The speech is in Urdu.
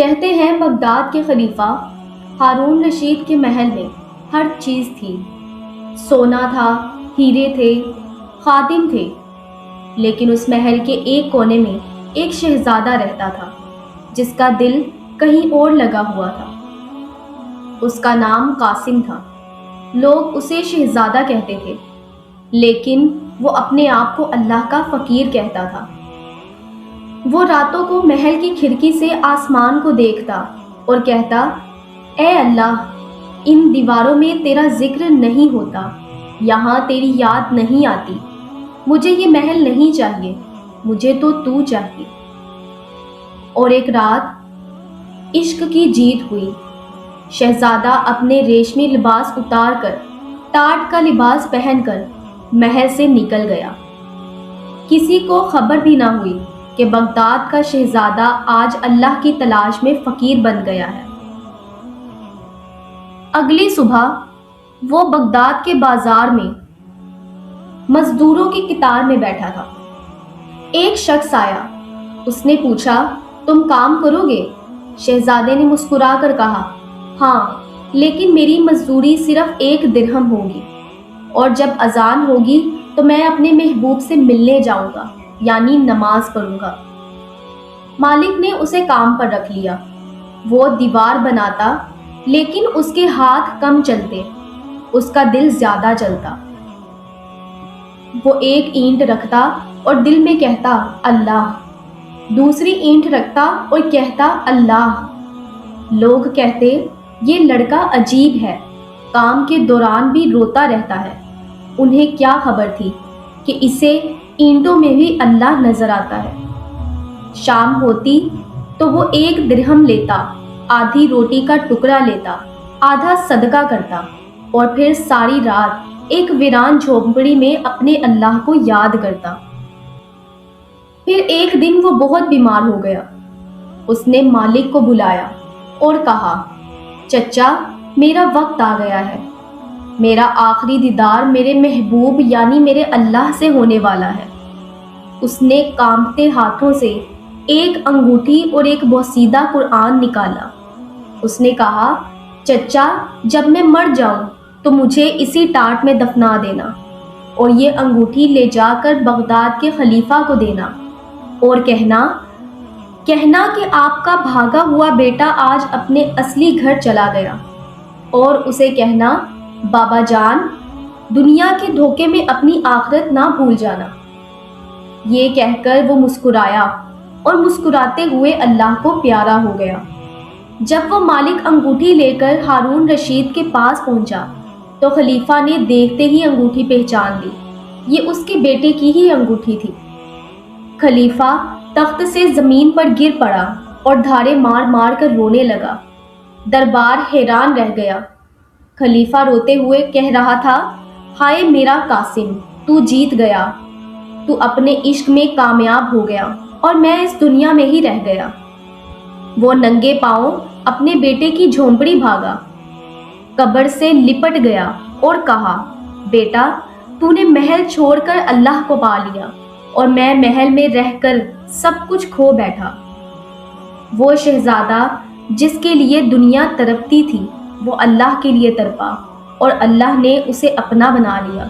کہتے ہیں بغداد کے خلیفہ ہارون رشید کے محل میں ہر چیز تھی۔ سونا تھا، ہیرے تھے، خادم تھے، لیکن اس محل کے ایک کونے میں ایک شہزادہ رہتا تھا جس کا دل کہیں اور لگا ہوا تھا۔ اس کا نام قاسم تھا۔ لوگ اسے شہزادہ کہتے تھے، لیکن وہ اپنے آپ کو اللہ کا فقیر کہتا تھا۔ وہ راتوں کو محل کی کھڑکی سے آسمان کو دیکھتا اور کہتا، اے اللہ، ان دیواروں میں تیرا ذکر نہیں ہوتا، یہاں تیری یاد نہیں آتی، مجھے یہ محل نہیں چاہیے، مجھے تو چاہیے۔ اور ایک رات عشق کی جیت ہوئی۔ شہزادہ اپنے ریشمی لباس اتار کر، ٹاٹ کا لباس پہن کر محل سے نکل گیا۔ کسی کو خبر بھی نہ ہوئی کہ بغداد کا شہزادہ آج اللہ کی تلاش میں فقیر بن گیا ہے۔ اگلی صبح وہ بغداد کے بازار میں مزدوروں کی قطار میں بیٹھا تھا۔ ایک شخص آیا، اس نے پوچھا، تم کام کرو گے؟ شہزادے نے مسکرا کر کہا، ہاں، لیکن میری مزدوری صرف 1 درہم ہوگی، اور جب اذان ہوگی تو میں اپنے محبوب سے ملنے جاؤں گا، یعنی نماز پڑھوں گا۔ مالک نے اسے کام پر رکھ لیا۔ وہ دیوار بناتا، لیکن اس کے ہاتھ کم چلتے، اس کا دل زیادہ چلتا۔ وہ ایک اینٹ رکھتا اور دل میں کہتا اللہ، دوسری اینٹ رکھتا اور کہتا اللہ۔ لوگ کہتے، یہ لڑکا عجیب ہے، کام کے دوران بھی روتا رہتا ہے۔ انہیں کیا خبر تھی کہ اسے اینٹوں میں بھی اللہ نظر آتا ہے۔ شام ہوتی تو وہ 1 درہم لیتا، آدھی روٹی کا ٹکڑا لیتا، آدھا صدقہ کرتا، اور پھر ساری رات ایک ویران جھونپڑی میں اپنے اللہ کو یاد کرتا۔ پھر ایک دن وہ بہت بیمار ہو گیا۔ اس نے مالک کو بلایا اور کہا، چچا، میرا وقت آ گیا ہے، میرا آخری دیدار میرے محبوب یعنی میرے اللہ سے ہونے والا ہے۔ اس نے کانپتے ہاتھوں سے ایک انگوٹھی اور ایک بوسیدہ قرآن نکالا۔ اس نے کہا، چچا، جب میں مر جاؤں تو مجھے اسی ٹاٹ میں دفنا دینا، اور یہ انگوٹھی لے جا کر بغداد کے خلیفہ کو دینا، اور کہنا کہ آپ کا بھاگا ہوا بیٹا آج اپنے اصلی گھر چلا گیا، اور اسے کہنا، بابا جان، دنیا کے دھوکے میں اپنی آخرت نہ بھول جانا۔ یہ کہہ کر وہ مسکرایا اور مسکراتے ہوئے اللہ کو پیارا ہو گیا۔ جب وہ مالک انگوٹھی لے کر ہارون رشید کے پاس پہنچا تو خلیفہ نے دیکھتے ہی انگوٹھی پہچان لی، یہ اس کے بیٹے کی ہی انگوٹھی تھی۔ خلیفہ تخت سے زمین پر گر پڑا اور دھارے مار مار کر رونے لگا۔ دربار حیران رہ گیا۔ خلیفہ روتے ہوئے کہہ رہا تھا، ہائے میرا قاسم، تو جیت گیا، تو اپنے عشق میں کامیاب ہو گیا، اور میں اس دنیا میں ہی رہ گیا۔ وہ ننگے پاؤں اپنے بیٹے کی جھونپڑی بھاگا، قبر سے لپٹ گیا اور کہا، بیٹا، تو نے محل چھوڑ کر اللہ کو پا لیا، اور میں محل میں رہ کر سب کچھ کھو بیٹھا۔ وہ شہزادہ جس کے لیے دنیا تڑپتی تھی، وہ اللہ کے لیے تڑپا، اور اللہ نے اسے اپنا بنا لیا۔